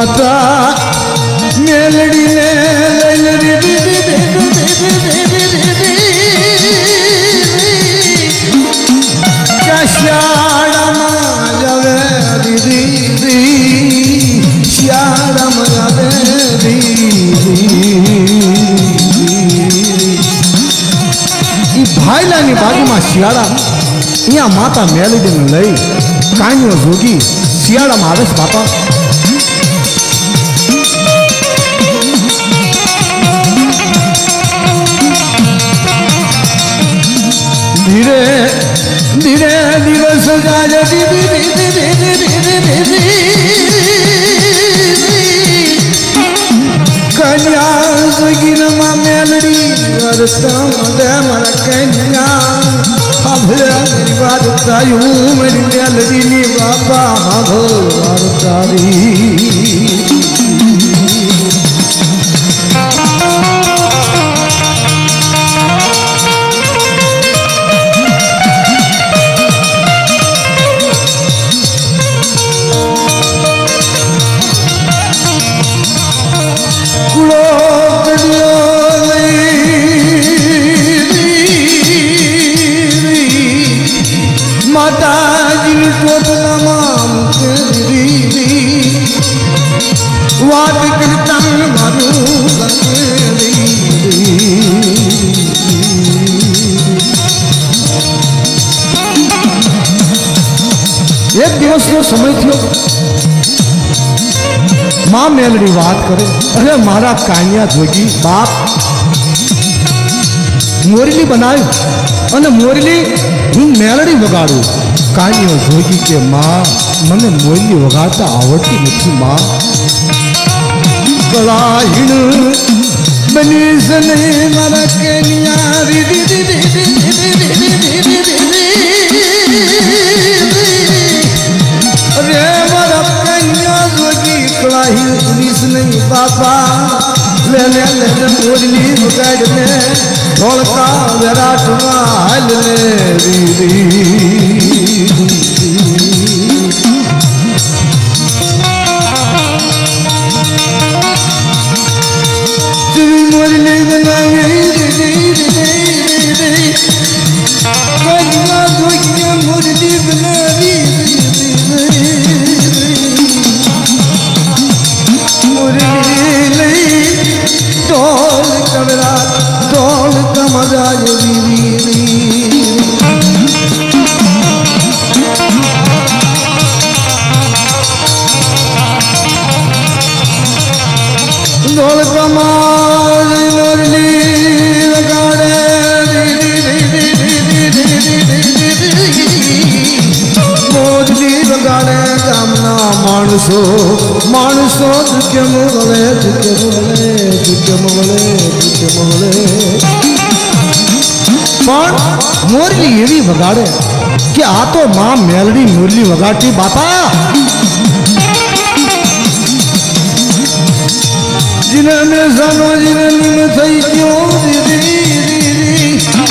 માતા મેલડીને લઈને શાળામાં જવે દીદી શાળામાં જવે દીદી ભાઈલાની બાજુમાં શિયાળા અહીંયા માતા મેલડીને લઈ કાંઈનો જોગી શિયાળામાં આવે છે બાપા ધીરે ધીરે દિવસ જાય કન્યા જોગીનમાં મેલડી અરતા મારા કન્યા વાત તાયું મારી મેલડીની બાપા તારી માતાજીની ટોટલામાં વાત કરતા મારું એક દિવસનો સમય થયો માં મેલડી વાત કરે અરે મારા કાન્યા જોગી બાપ મોરલી બનાવ્યું અને મોરલી હું મેલડી વગાડું કાન્યો જોગી કે માં મને મોરલી વગાડતા આવડતી નથી માં કલાહીણ બની સને મારા કન્યા અરે મારા કન્યા જોગી કલાહીણ બની નહીં બાપા લે મોરલી વગાડ ને ઢોળકા વિરાટમાં હાલ ને મોરલી મોરલી બનાવી ઢોલ કવરા ઢોલ કમરા ઢોલ કમાલ મોરલી વગાડે મોરલી વગાડે ગામના માણસો માણસો કેમ વળે પણ મોરલી એવી વગાડે કે આ તો માં મેલડી મોરલી વગાડતી બાપા જીને સાનો જીને નીમ થઈ ગયો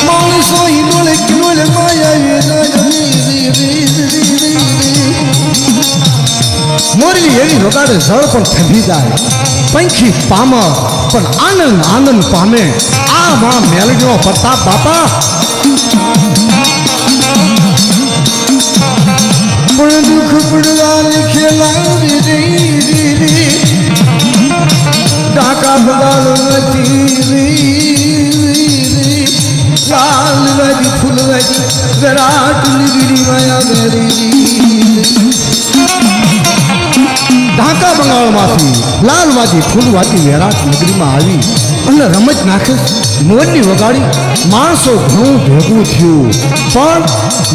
માણસો હિડોળે કિડોળે માયા મોરલી એવી વગાડે જળ પણ ઠંડી જાય પંખી પામ પણ આનંદ પામે આ માં મેલડીનો પ્રતાપ બાપા પણ દુઃખ પડવા લખેલા ઢાકા બગાડ લાલ વાજી ફૂલ વાજી વિરાટ લીગડી માયા વેરી ઢાકા બંગાળમાંથી લાલવાજી ફૂલવાથી વિરાટ નગરીમાં આવી અને રમત નાખે મોરલી વગાડી માણસો ઘણું ભેગું થયું પણ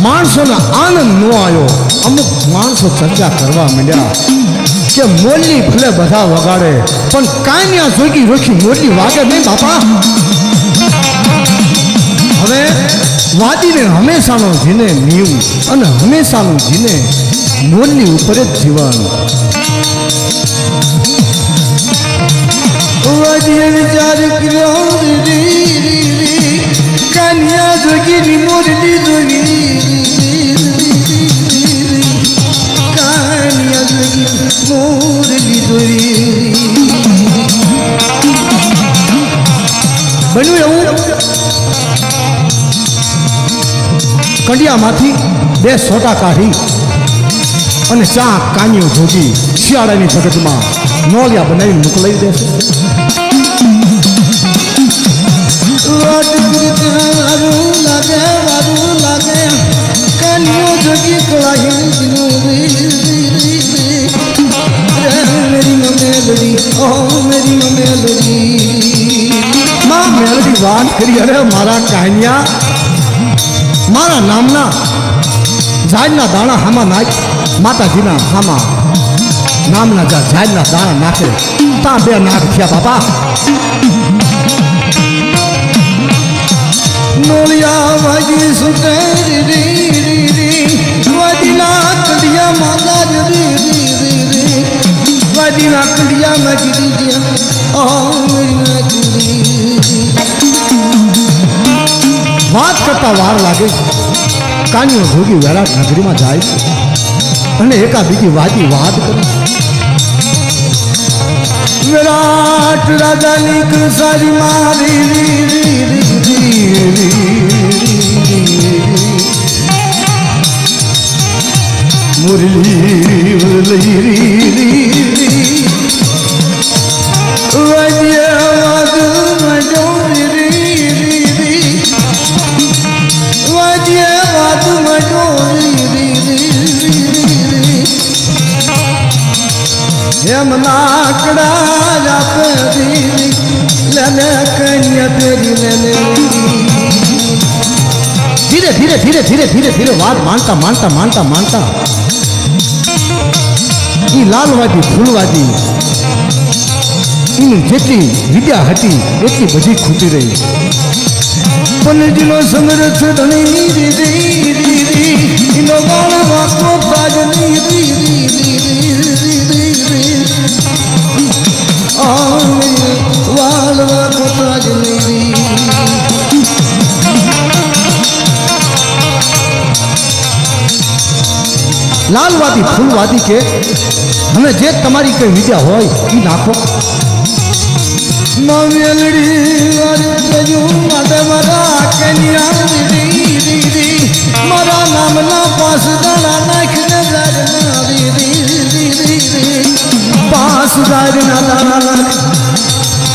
માણસોને આનંદ ન આવ્યો અમુક માણસો ચર્ચા કરવા માંડ્યા કે મોરલી ભલે બધા વગાડે પણ કાન્યા જોગી રોકી મોરલી વાગે નહીં બાપા હવે વાદીને હંમેશાનો જીને નીવ અને હંમેશાનું જીને મોરલી ઉપર જ જીવન વિચાર કર્યો કાન્યા જોગી મોરલી જોગી કાન્યા જોગી મોરલી જોગી કંડિયામાંથી બે સોટા કાઢી અને ચા કાન્યો જોગી શિયાળાની જગતમાં નોલિયા બનાવીને મોકલાવી દેશે. કાન્યો જોગી મેલડી વાત કરી. અરે મારા કાન્યા, મારા નામના ઝાડના દાણા હામાં નાખ. માતાજીના હામાં નામના ઝાડના દાણા નાખે ત્યાં બે નાક થયા બાપા. નોલિયા વાજી સુતરી વાજીના કડિયા માતા વાજીના કડિયા માજી વાત કરતા વાર લાગે. કાન્યો જોગી વિરાટ નગરીમાં જાય છે અને એકાબીજી વાજી વાત કરે. વિરાટ રાજાની કૃષારી મારી મુરલી એમ નાકડા આપી લેને કન્યા તેરી લેને. ધીરે ધીરે ધીરે ધીરે ધીરે ધીરે વાત માનતા માનતા માનતા માનતા એ લાલવાદી ફૂલવાદી એની જેટલી વિદ્યા હતી એટલી બધી ખૂટી રહી. પનજીનો સમરથ ધણી એનો ગાળ વાતો તાજની વાળવા પોતા જ લાલવાદી ફૂલવાદી કે હવે જે તમારી કઈ વિદ્યા હોય એ નાખો. મારા નામના પાસ દાણા નાખીને પાસ દારના દાણા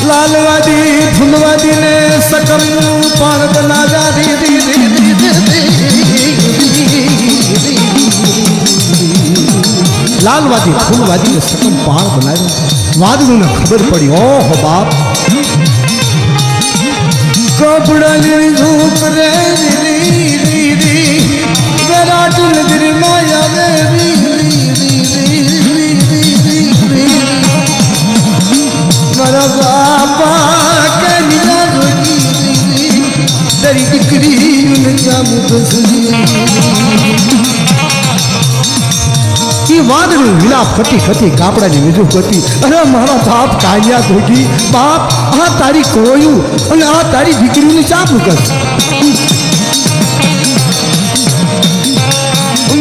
લાલવાદી ફૂલવાદી ને સકમ પણ બનાવ્યા. લાલવાદી ફૂલવાદી ને સકમ પાણ બનાવ્યો. વાદળું ને ખબર પડી. ઓહો બાપ, કપડાની ધૂપ રે વિરાટ નગરી માયા મારા બાપા કન્યા દરી દીકરી વાદળું વિલાપ કરતી કરતી કાપડાની વિજુ કરતી. અરે મારા બાપ કાન્યા ધોગી, બાપ આ તારી કોયું અને આ તારી દીકરીની ચાપું કર.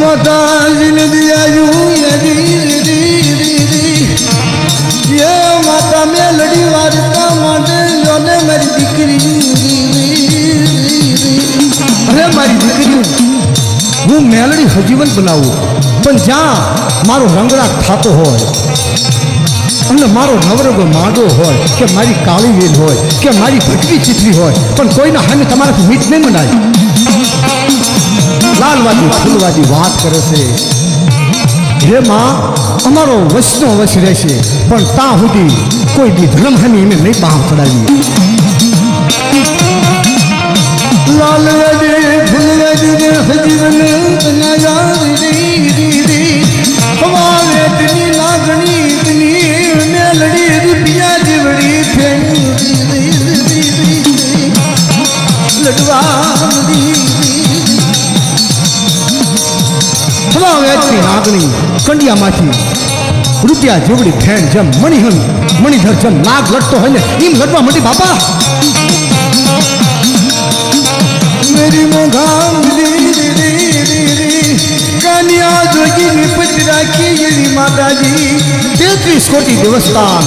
માતાજીને દિયાયું માતા મેલડી વાર્તા માટે લોને મારી દીકરી. અરે મારી દીકરી, હું મેલડી સજીવન બનાવું પણ જ્યાં મારો રંગરાગ થતો હોય અને મારો નવરગો માંડો હોય કે મારી કાળી વેલ હોય કે મારી ભટકી ચીતરી હોય પણ કોઈના હામે તમારાથી મીઠ નહીં મનાય. લાલવાદી ફૂલવાદી વાત કરે છે. હે માં, અમારો વશનો વશ રહેશે પણ ત્યાં સુધી કોઈ બી ધર્મ હામી એમને નહીં બહાર ચડાવી. લાલવાદી ફૂલવાદી ને હજીવન લાગણી મેલડી રૂપિયા જીવડી લડવા નાગણી કંડિયામાંથી રૂપિયા જેવડી ફેન જેમ મણિધર જેમ નાગ લડતો હોય ને એમ લડવા માંડી. બાપા મેરી મોઘા કન્યા જોગી નિપજ રાખી એવી માતાજી 33 કોટી દેવસ્થાન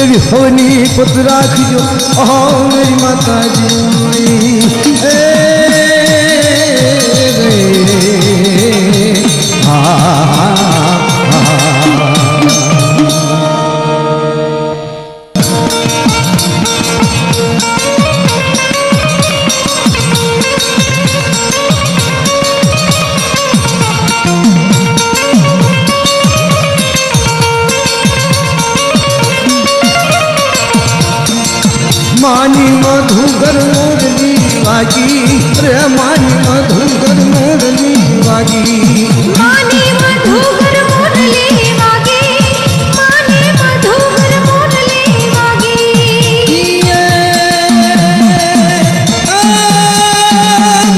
એવી હવની પત રાખજો. ઓહો મેરી માતાજી मानी मधुकर मोरली वागी रे मानी मधुकर मोरली वागी मानी मधुकर मोरली वागी मानी मधुकर मोरली वागी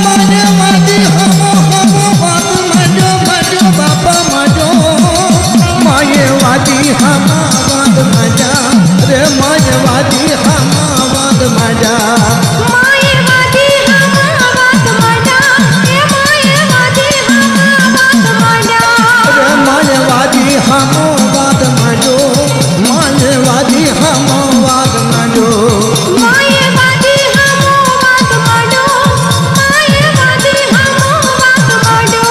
माने वादी हमो बाप माजो माजो बापा माजो माये वादी हमा वाद माजा रे माये वादी हमा वाद माजा मायेवादी हमा वाद माजा हे मायेवादी हमा वाद माजा रे मायेवादी हमा वाद माजो मायेवादी हमा वाद माजो मायेवादी हमा वाद माजो मायेवादी हमा वाद माजो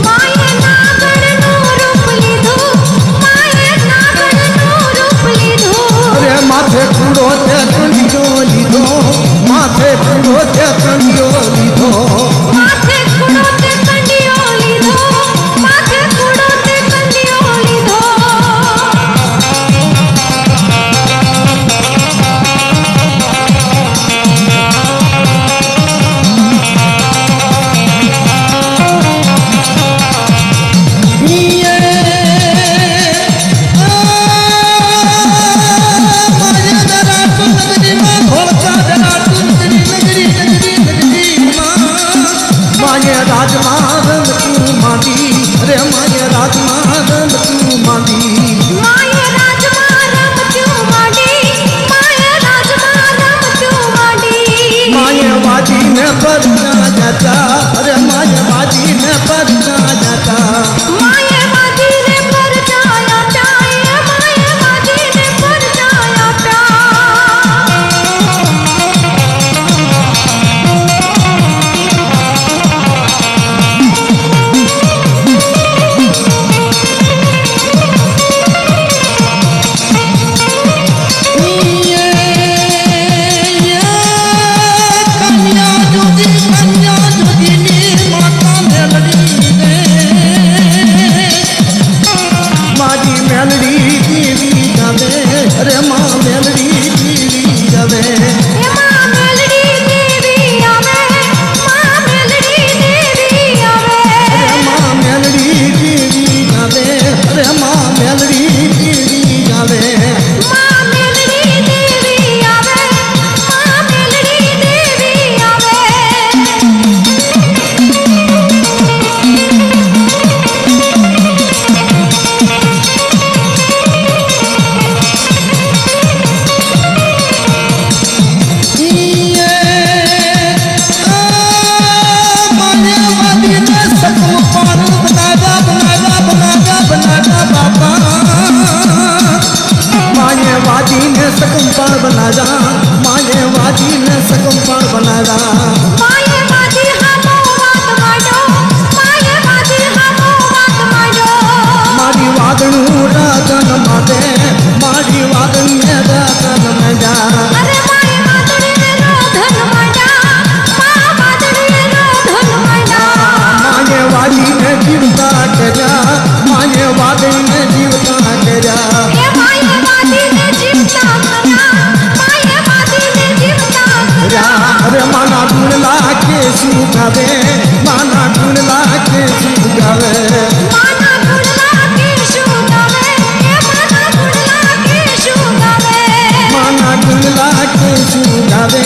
माये नागणનું રૂપ લીધું માયે નાગણનું રૂપ લીધું માથે પૂરો તે કંડિયો લીધો માથે પૂરો તે કંડિયો લીધો માથે કુડો તે કંડિયો લીધો માથે કુડો તે કંડિયો લીધો माये राजमाधव तू मादी रे माये राजमाधव तू मादी માયે રાજમાં રમતું માડી માયે રાજમાં રમતું માડી माये वाजी ने परना जाता अरे माये वाजी ने परना जाता માયે વાજીને પરચાયા ચાય માયે વાજીને પરચાયા ચા माजी मेलडी देवी जावे अरे माँ मेलडी देवी जावे એમાં મેલડી દેવી આવે માં મેલડી દેવી આવે अरे माँ मेलडी देवी जावे अरे माँ मेलडी देवी जावे માં મેલડી દેવી આવે માં મેલડી દેવી આવે मायेवादी ने सकम पार बनाया मायेवादी ने सकम पार बनाया માયेवादी હમો વાત માડો માયेवादी હમો વાત માડો मारी वादणू राजन माते मारी वादन ने राजन में जा અરે માય વાદળીને રોધન માડા મા વાદળીને રોધન માડા मायेवादी ने जीवता करया मायेवादी ने जीवता करया એ માયेवादीને જીવતા કર્યા માયेवादीને જીવતા કર્યા अरे माना ढूंढला के सुगावे माना ढूंढला के सुगावे માના ગુણલા કે શું ગાવે એ માના ગુણલા કે શું ગાવે माना ढूंढला के सुगावे